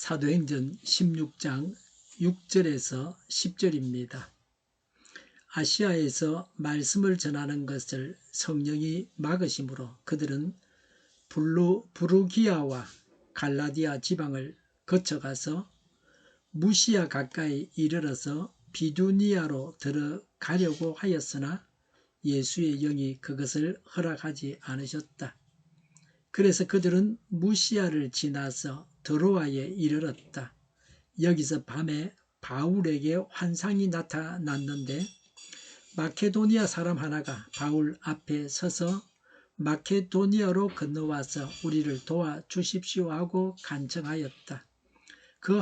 사도행전 16장 6절에서 10절입니다. 아시아에서 말씀을 전하는 것을 성령이 막으심으로 그들은 부르기아와 갈라디아 지방을 거쳐가서 무시아 가까이 이르러서 비두니아로 들어가려고 하였으나 예수의 영이 그것을 허락하지 않으셨다. 그래서 그들은 무시아를 지나서 드로아에 이르렀다. 여기서 밤에 바울에게 환상이 나타났는데 마케도니아 사람 하나가 바울 앞에 서서 마케도니아로 건너와서 우리를 도와주십시오 하고 간청하였다. 그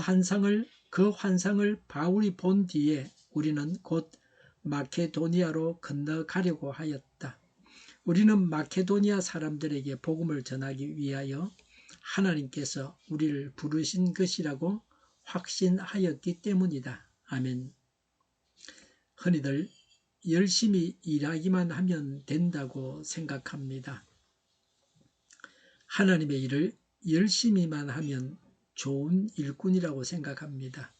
환상을 바울이 본 뒤에 우리는 곧 마케도니아로 건너가려고 하였다. 우리는 마케도니아 사람들에게 복음을 전하기 위하여 하나님께서 우리를 부르신 것이라고 확신하였기 때문이다. 아멘. 흔히들 열심히 일하기만 하면 된다고 생각합니다. 하나님의 일을 열심히만 하면 좋은 일꾼이라고 생각합니다.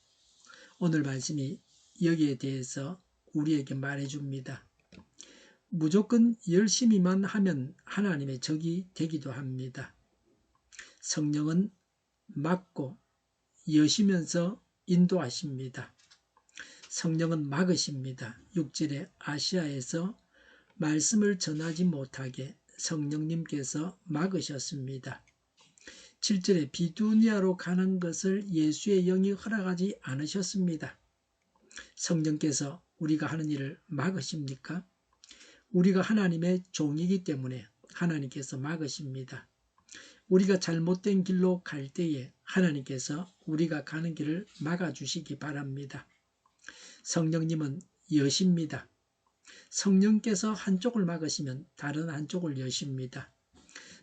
오늘 말씀이 여기에 대해서 우리에게 말해줍니다. 무조건 열심히만 하면 하나님의 적이 되기도 합니다. 성령은 막고 여시면서 인도하십니다. 성령은 막으십니다. 6절에 아시아에서 말씀을 전하지 못하게 성령님께서 막으셨습니다. 7절에 비두니아로 가는 것을 예수의 영이 허락하지 않으셨습니다. 성령께서 우리가 하는 일을 막으십니까? 우리가 하나님의 종이기 때문에 하나님께서 막으십니다. 우리가 잘못된 길로 갈 때에 하나님께서 우리가 가는 길을 막아주시기 바랍니다. 성령님은 여십니다. 성령께서 한쪽을 막으시면 다른 한쪽을 여십니다.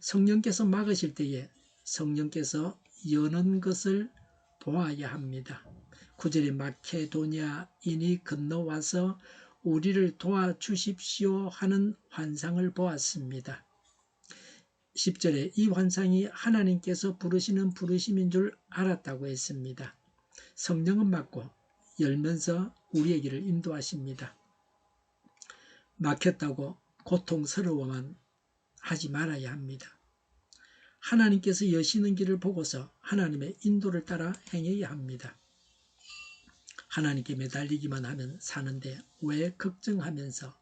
성령께서 막으실 때에 성령께서 여는 것을 보아야 합니다. 9절에 마케도니아인이 건너와서 우리를 도와주십시오 하는 환상을 보았습니다. 10절에 이 환상이 하나님께서 부르시는 부르심인 줄 알았다고 했습니다. 성령은 막고 열면서 우리의 길을 인도하십니다. 막혔다고 고통스러워만 하지 말아야 합니다. 하나님께서 여시는 길을 보고서 하나님의 인도를 따라 행해야 합니다. 하나님께 매달리기만 하면 사는데 왜 걱정하면서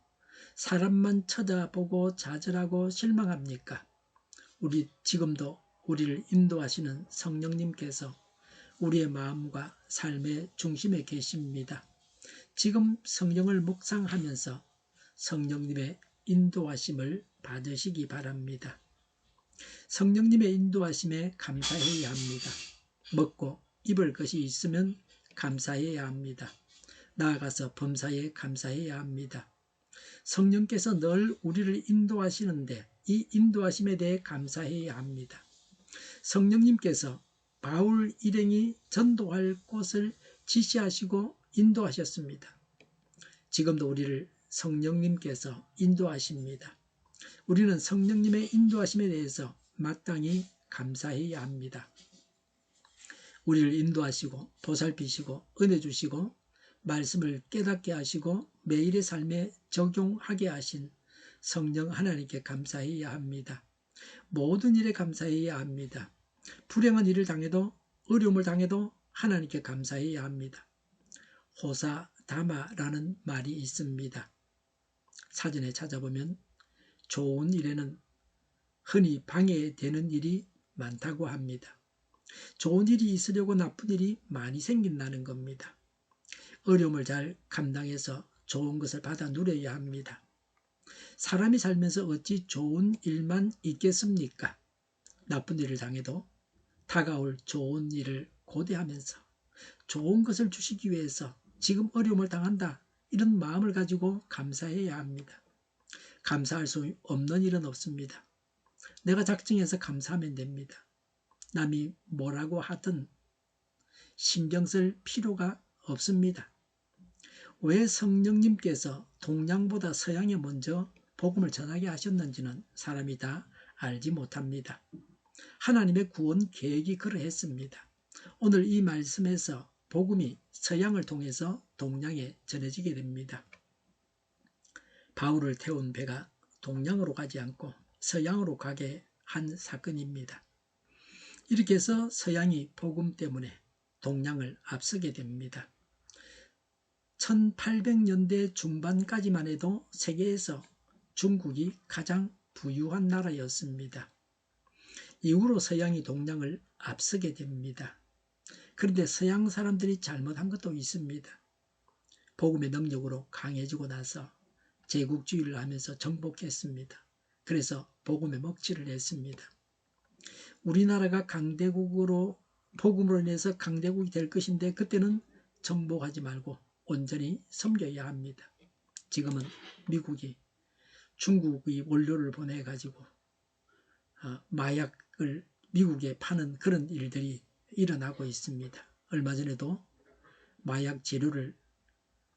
사람만 쳐다보고 좌절하고 실망합니까? 우리 지금도 우리를 인도하시는 성령님께서 우리의 마음과 삶의 중심에 계십니다. 지금 성령을 묵상하면서 성령님의 인도하심을 받으시기 바랍니다. 성령님의 인도하심에 감사해야 합니다. 먹고 입을 것이 있으면 감사해야 합니다. 나아가서 범사에 감사해야 합니다. 성령께서 늘 우리를 인도하시는데 이 인도하심에 대해 감사해야 합니다. 성령님께서 바울 일행이 전도할 곳을 지시하시고 인도하셨습니다. 지금도 우리를 성령님께서 인도하십니다. 우리는 성령님의 인도하심에 대해서 마땅히 감사해야 합니다. 우리를 인도하시고 보살피시고 은혜 주시고 말씀을 깨닫게 하시고 매일의 삶에 적용하게 하신 성령 하나님께 감사해야 합니다. 모든 일에 감사해야 합니다. 불행한 일을 당해도 어려움을 당해도 하나님께 감사해야 합니다. 호사다마라는 말이 있습니다. 사전에 찾아보면 좋은 일에는 흔히 방해되는 일이 많다고 합니다. 좋은 일이 있으려고 나쁜 일이 많이 생긴다는 겁니다. 어려움을 잘 감당해서 좋은 것을 받아 누려야 합니다. 사람이 살면서 어찌 좋은 일만 있겠습니까? 나쁜 일을 당해도 다가올 좋은 일을 고대하면서 좋은 것을 주시기 위해서 지금 어려움을 당한다 이런 마음을 가지고 감사해야 합니다. 감사할 수 없는 일은 없습니다. 내가 작정해서 감사하면 됩니다. 남이 뭐라고 하든 신경 쓸 필요가 없습니다. 왜 성령님께서 동양보다 서양에 먼저 복음을 전하게 하셨는지는 사람이 다 알지 못합니다. 하나님의 구원 계획이 그러했습니다. 오늘 이 말씀에서 복음이 서양을 통해서 동양에 전해지게 됩니다. 바울을 태운 배가 동양으로 가지 않고 서양으로 가게 한 사건입니다. 이렇게 해서 서양이 복음 때문에 동양을 앞서게 됩니다. 1800년대 중반까지만 해도 세계에서 중국이 가장 부유한 나라였습니다. 이후로 서양이 동양을 앞서게 됩니다. 그런데 서양 사람들이 잘못한 것도 있습니다. 복음의 능력으로 강해지고 나서 제국주의를 하면서 정복했습니다. 그래서 복음의 먹칠을 했습니다. 우리나라가 강대국으로 복음으로 인해서 강대국이 될 것인데 그때는 정복하지 말고 온전히 섬겨야 합니다. 지금은 미국이 중국의 원료를 보내가지고 마약을 미국에 파는 그런 일들이 일어나고 있습니다. 얼마 전에도 마약 재료를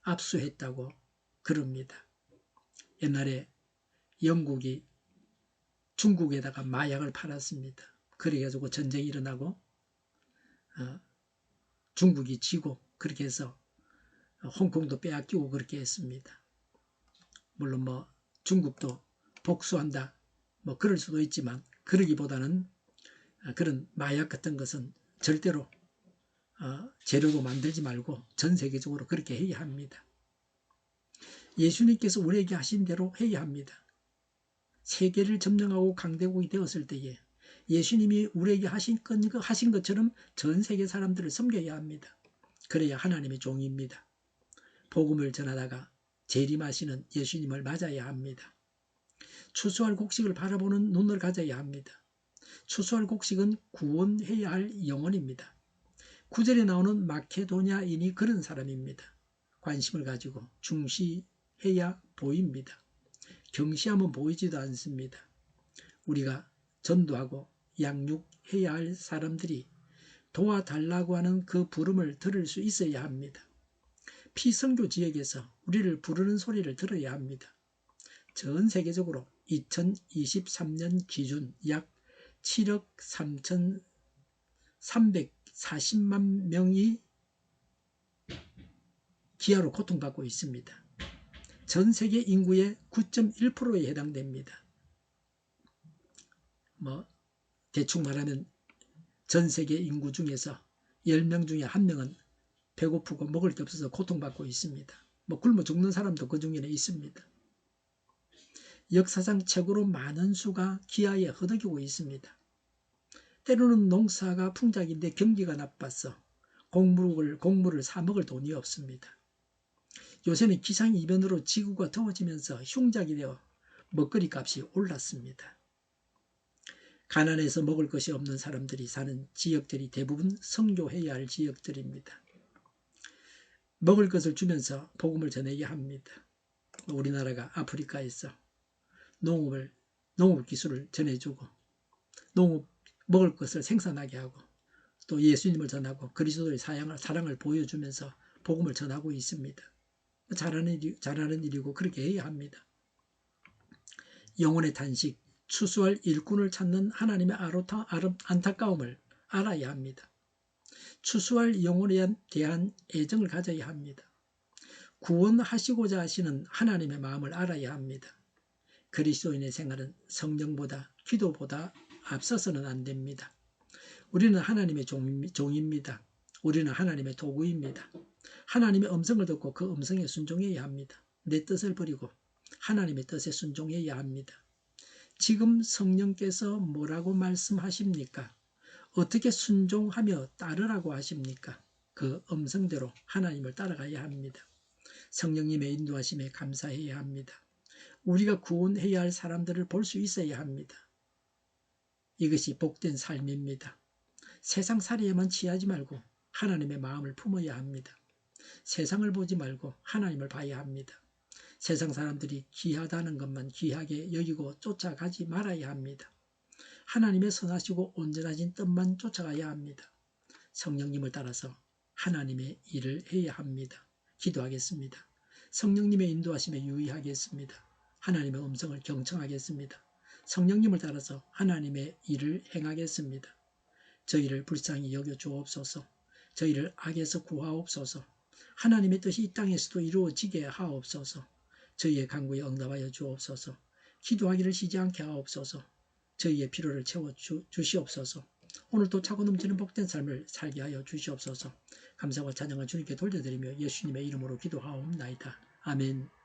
압수했다고 그럽니다. 옛날에 영국이 중국에다가 마약을 팔았습니다. 그래가지고 전쟁이 일어나고 중국이 지고 그렇게 해서 홍콩도 빼앗기고 그렇게 했습니다. 물론 뭐 중국도 복수한다 뭐 그럴 수도 있지만 그러기보다는 그런 마약 같은 것은 절대로 재료로 만들지 말고 전 세계적으로 그렇게 해야 합니다. 예수님께서 우리에게 하신 대로 해야 합니다. 세계를 점령하고 강대국이 되었을 때에 예수님이 우리에게 하신 것처럼 전 세계 사람들을 섬겨야 합니다. 그래야 하나님의 종입니다. 복음을 전하다가 재림하시는 예수님을 맞아야 합니다. 추수할 곡식을 바라보는 눈을 가져야 합니다. 추수할 곡식은 구원해야 할 영혼입니다. 9절에 나오는 마케도냐인이 그런 사람입니다. 관심을 가지고 중시해야 보입니다. 경시하면 보이지도 않습니다. 우리가 전도하고 양육해야 할 사람들이 도와달라고 하는 그 부름을 들을 수 있어야 합니다. 피선교 지역에서 우리를 부르는 소리를 들어야 합니다. 전 세계적으로 2023년 기준 약 7억 3,340만 명이 기아로 고통받고 있습니다. 전 세계 인구의 9.1%에 해당됩니다. 대충 말하면 전 세계 인구 중에서 10명 중에 1명은 배고프고 먹을 게 없어서 고통받고 있습니다. 굶어 죽는 사람도 그 중에는 있습니다. 역사상 최고로 많은 수가 기아에 허덕이고 있습니다. 때로는 농사가 풍작인데 경기가 나빠서 곡물을 사 먹을 돈이 없습니다. 요새는 기상이변으로 지구가 더워지면서 흉작이 되어 먹거리 값이 올랐습니다. 가난해서 먹을 것이 없는 사람들이 사는 지역들이 대부분 선교해야 할 지역들입니다. 먹을 것을 주면서 복음을 전해야 합니다. 우리나라가 아프리카에서 농업 기술을 전해주고 먹을 것을 생산하게 하고 또 예수님을 전하고 그리스도의 사랑을 보여주면서 복음을 전하고 있습니다. 잘하는 일이고 그렇게 해야 합니다. 영혼의 탄식, 추수할 일꾼을 찾는 하나님의 안타까움을 알아야 합니다. 추수할 영혼에 대한 애정을 가져야 합니다. 구원하시고자 하시는 하나님의 마음을 알아야 합니다. 그리스도인의 생활은 성령보다 기도보다 앞서서는 안 됩니다. 우리는 하나님의 종입니다. 우리는 하나님의 도구입니다. 하나님의 음성을 듣고 그 음성에 순종해야 합니다. 내 뜻을 버리고 하나님의 뜻에 순종해야 합니다. 지금 성령께서 뭐라고 말씀하십니까? 어떻게 순종하며 따르라고 하십니까? 그 음성대로 하나님을 따라가야 합니다. 성령님의 인도하심에 감사해야 합니다. 우리가 구원해야 할 사람들을 볼 수 있어야 합니다. 이것이 복된 삶입니다. 세상살이에만 취하지 말고 하나님의 마음을 품어야 합니다. 세상을 보지 말고 하나님을 봐야 합니다. 세상 사람들이 귀하다는 것만 귀하게 여기고 쫓아가지 말아야 합니다. 하나님의 선하시고 온전하신 뜻만 쫓아가야 합니다. 성령님을 따라서 하나님의 일을 해야 합니다. 기도하겠습니다. 성령님의 인도하심에 유의하겠습니다. 하나님의 음성을 경청하겠습니다. 성령님을 따라서 하나님의 일을 행하겠습니다. 저희를 불쌍히 여겨 주옵소서. 저희를 악에서 구하옵소서. 하나님의 뜻이 이 땅에서도 이루어지게 하옵소서. 저희의 간구에 응답하여 주옵소서. 기도하기를 쉬지 않게 하옵소서. 저희의 필요를 채워주시옵소서. 오늘도 차고 넘치는 복된 삶을 살게 하여 주시옵소서. 감사와 찬양을 주님께 돌려드리며 예수님의 이름으로 기도하옵나이다. 아멘.